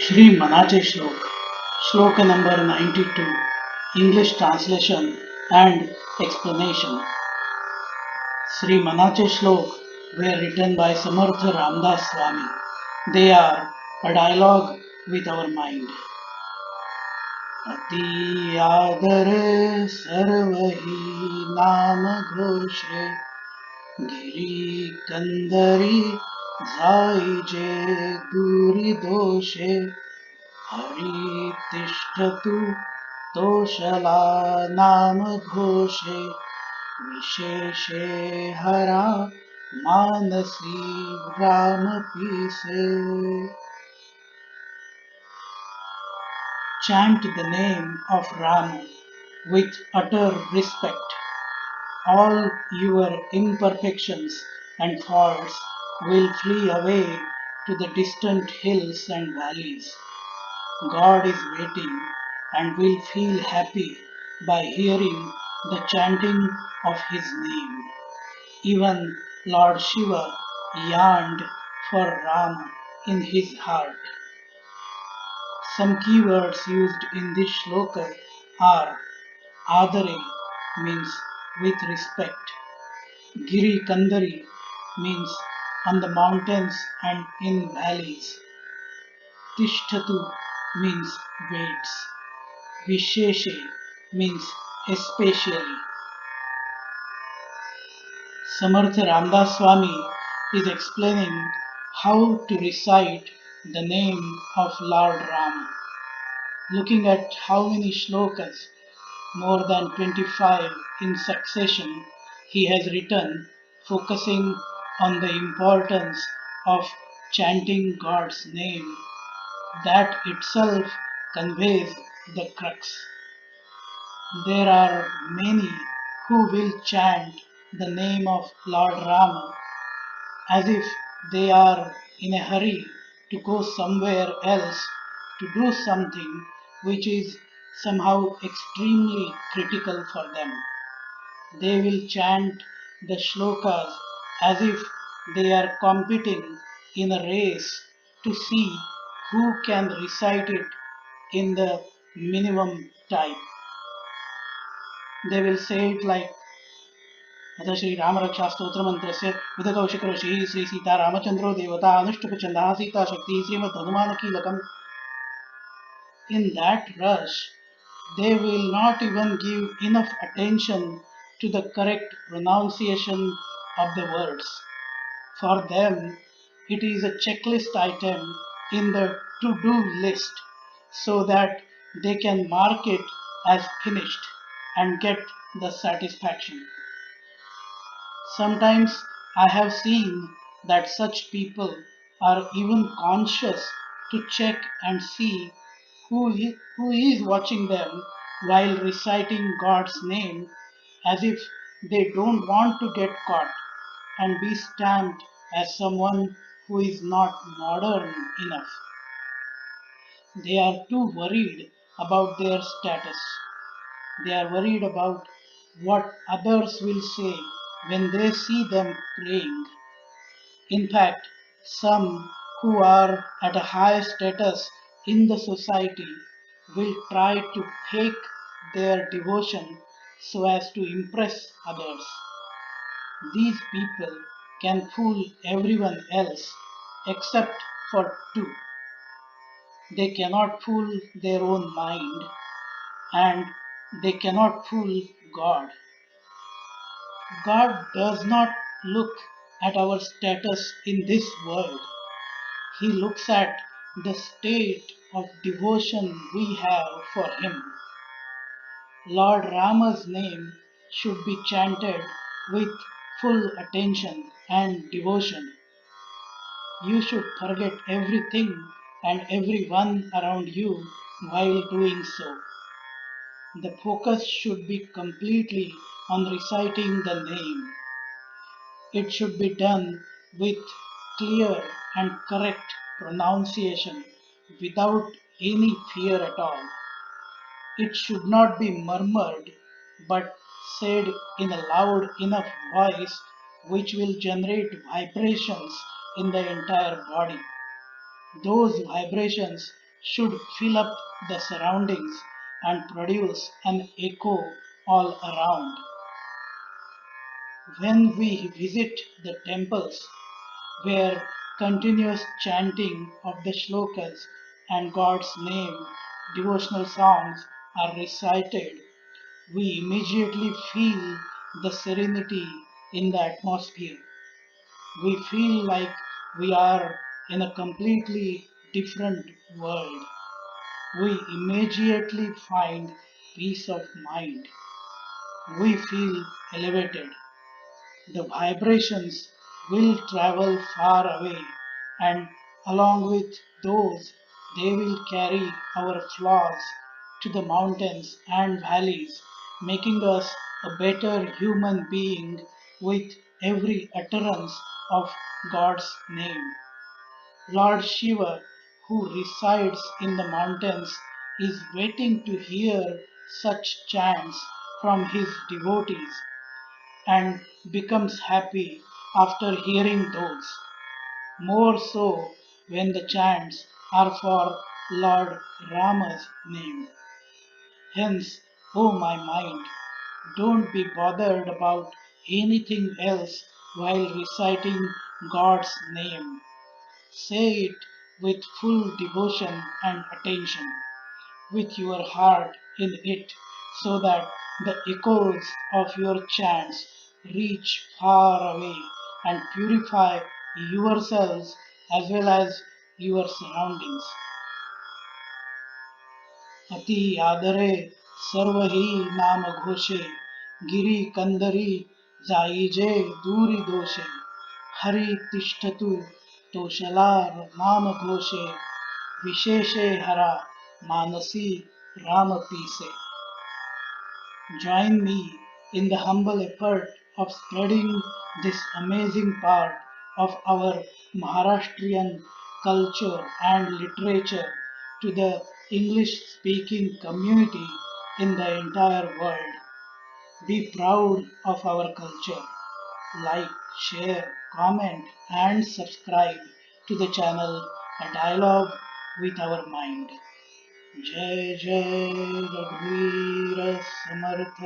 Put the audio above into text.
श्री मनाचे श्लोक श्लोक number 92 English translation and explanation. Sri Manache Shlok were written by Samartha Ramdas Swami. They are a dialogue with our mind. अति आदर सर्वहि नाम घोषे गिरी कंदरी जाईजे दूरी दोषे हरि तिष्ठतु तोषला नाम घोषे विशेषे हरा मानसी राम पीसे. Chant the name of Rama with utter respect. All your imperfections and faults will flee away to the distant hills and valleys. God is waiting and will feel happy by hearing the chanting of his name. Even Lord Shiva yearned for Rama in his heart. Some keywords used in this shloka are Adare means with respect. Giri Kandari means on the mountains and in valleys. Tishtatu means waits. Visheshe means especially. Samartha Ramdas Swami is explaining how to recite the name of Lord Rama. Looking at how many shlokas, more than 25 in succession, he has written, focusing on the importance of chanting God's name, that itself conveys the crux. There are many who will chant the name of Lord Rama as if they are in a hurry to go somewhere else to do something which is somehow extremely critical for them. They will chant the shlokas as if they are competing in a race to see who can recite it in the minimum time. They will say it like अथ श्री रामरक्षा स्तोत्र मंत्रस्य उदकौशिक ऋषि श्री सीता रामचंद्रो देवता अनुष्टुप सीता शक्ति Shrimad Hanuman कीलकम. In that rush, they will not even give enough attention to the correct pronunciation of the words. For them, it is a checklist item in the to-do list so that they can mark it as finished and get the satisfaction. Sometimes I have seen that such people are even conscious to check and see who is watching them while reciting God's name as if they don't want to get caught and be stamped as someone who is not modern enough. They are too worried about their status. They are worried about what others will say when they see them praying. In fact, some who are at a high status in the society will try to fake their devotion so as to impress others. These people can fool everyone else except for two. They cannot fool their own mind and they cannot fool God. God does not look at our status in this world. He looks at the state of devotion we have for Him. Lord Rama's name should be chanted with full attention and devotion. You should forget everything and everyone around you while doing so. The focus should be completely on reciting the name. It should be done with clear and correct pronunciation without any fear at all. It should not be murmured but said in a loud enough voice which will generate vibrations in the entire body. Those vibrations should fill up the surroundings and produce an echo all around. When we visit the temples where continuous chanting of the shlokas and God's name, devotional songs are recited, we immediately feel the serenity in the atmosphere. We feel like we are in a completely different world. We immediately find peace of mind. We feel elevated. The vibrations will travel far away, and along with those, they will carry our flaws to the mountains and valleys, making us a better human being with every utterance of God's name. Lord Shiva, who resides in the mountains, is waiting to hear such chants from his devotees and becomes happy after hearing those. More so when the chants are for Lord Rama's name. Hence, O my mind, don't be bothered about anything else while reciting God's name. Say it with full devotion and attention, with your heart in it, so that the echoes of your chants reach far away and purify yourselves as well as your surroundings. अति आदरे सर्व ही नाम घोषे गिरी कंदरी जाईजे दूरी दोषे हरि तिष्ठतु तोषला नाम घोषे विशेषे हरा मानसी राम पीसे. Join me in the humble effort of spreading this amazing part of our Maharashtrian culture and literature to the English speaking community in the entire world. Be proud of our culture. Like, share, comment, and subscribe to the channel A Dialogue with Our Mind. जय जय रघुवीर समर्थ